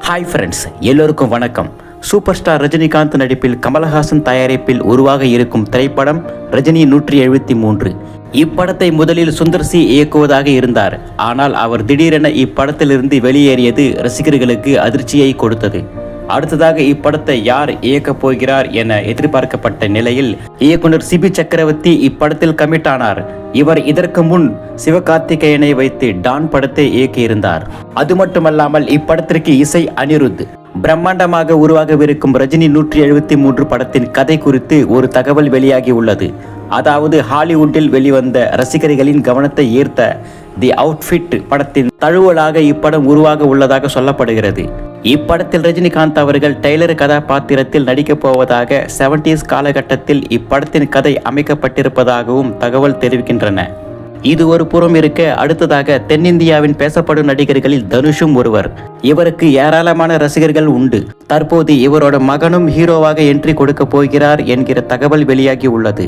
Hi friends, எல்லோருக்கும் வணக்கம். Super star Rajinikanth நடிப்பில் கமலஹாசன் தயாரிப்பில் உருவாக இருக்கும் திரைப்படம் ரஜினி 173. இப்படத்தை முதலில் சுந்தர் சி இயக்குவதாக இருந்தார். ஆனால் அவர் திடீரென இப்படத்திலிருந்து வெளியேறியது ரசிகர்களுக்கு அதிர்ச்சியை கொடுத்தது. அடுத்ததாக இப்படத்தை யார் இயக்கப் போகிறார் என எதிர்பார்க்கப்பட்ட நிலையில் இயக்குனர் சிபி சக்கரவர்த்தி இப்படத்தில் கமிட் ஆனார். இவர் இதற்கு முன் சிவகார்த்திகேயனை வைத்து டான் படத்தை இயக்கியிருந்தார். அது மட்டுமல்லாமல் இப்படத்திற்கு இசை அனிருத். பிரம்மாண்டமாக உருவாகவிருக்கும் ரஜினி 173 படத்தின் கதை குறித்து ஒரு தகவல் வெளியாகி உள்ளது. அதாவது ஹாலிவுட்டில் வெளிவந்த ரசிகர்களின் கவனத்தை ஈர்த்த தி அவுட்ஃபிட் படத்தின் தழுவலாக இப்படம் உருவாக உள்ளதாக சொல்லப்படுகிறது. இப்படத்தில் ரஜினிகாந்த் அவர்கள் டெய்லர் கதாபாத்திரத்தில் நடிக்கப் போவதாக 70s காலகட்டத்தில் இப்படத்தின் கதை அமைக்கப்பட்டிருப்பதாகவும் தகவல் தெரிவிக்கின்றன. இது ஒரு புறம் இருக்க, அடுத்ததாக தென்னிந்தியாவின் பேசப்படும் நடிகர்களில் தனுஷும் ஒருவர். இவருக்கு ஏராளமான ரசிகர்கள் உண்டு. தற்போது இவரோட மகனும் ஹீரோவாக என்ட்ரி கொடுக்க போகிறார் என்கிற தகவல் வெளியாகி உள்ளது.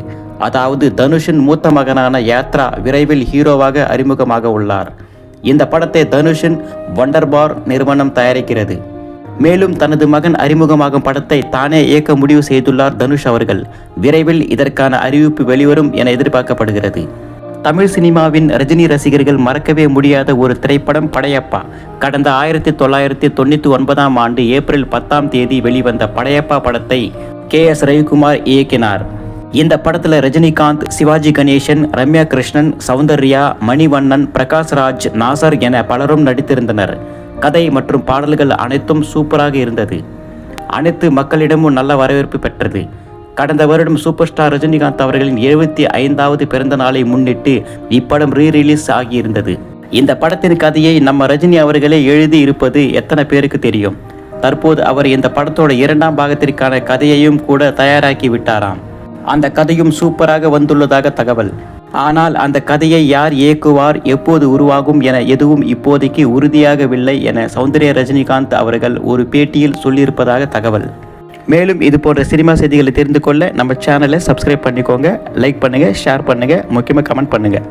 அதாவது தனுஷின் மூத்த மகனான யாத்ரா விரைவில் ஹீரோவாக அறிமுகமாக உள்ளார். இந்த படத்தை தனுஷின் வண்டர்பார் நிறுவனம் தயாரிக்கிறது. மேலும் தனது மகன் அறிமுகமாகும் படத்தை தானே இயக்க முடிவு செய்துள்ளார் தனுஷ் அவர்கள். விரைவில் இதற்கான அறிவிப்பு வெளிவரும் என எதிர்பார்க்கப்படுகிறது. தமிழ் சினிமாவின் ரஜினி ரசிகர்கள் மறக்கவே முடியாத ஒரு திரைப்படம் படையப்பா. கடந்த 1999 ஏப்ரல் 10 வெளிவந்த படையப்பா படத்தை KS ரவிக்குமார் இயக்கினார். இந்த படத்தில் ரஜினிகாந்த், சிவாஜி கணேசன், ரம்யா கிருஷ்ணன், சௌந்தர்யா, மணிவண்ணன், பிரகாஷ்ராஜ், நாசர் என பலரும் நடித்திருந்தனர். கதை மற்றும் பாடல்கள் அனைத்தும் சூப்பராக இருந்தது. அனைத்து மக்களிடமும் நல்ல வரவேற்பு பெற்றது. கடந்த வருடம் சூப்பர் ஸ்டார் ரஜினிகாந்த் அவர்களின் 75வது பிறந்த நாளை முன்னிட்டு இப்படம் ரீரிலீஸ் ஆகியிருந்தது. இந்த படத்தின் கதையை நம்ம ரஜினி அவர்களே எழுதி இருப்பது எத்தனை பேருக்கு தெரியும்? தற்போது அவர் இந்த படத்தோட 2ஆம் பாகத்திற்கான கதையையும் கூட தயாராக்கி விட்டாராம். அந்த கதையும் சூப்பராக வந்துள்ளதாக தகவல். ஆனால் அந்த கதையை யார் இயக்குவார், எப்போது உருவாகும் என எதுவும் இப்போதைக்கு உறுதியாகவில்லை என சௌந்தர்யா ரஜினிகாந்த் அவர்கள் ஒரு பேட்டியில் சொல்லியிருப்பதாக தகவல். மேலும் இது போன்ற சினிமா செய்திகளை தெரிந்து கொள்ள நம்ம சேனலை சப்ஸ்கிரைப் பண்ணிக்கோங்க, லைக் பண்ணுங்கள், ஷேர் பண்ணுங்கள், முக்கியமாக கமெண்ட் பண்ணுங்கள்.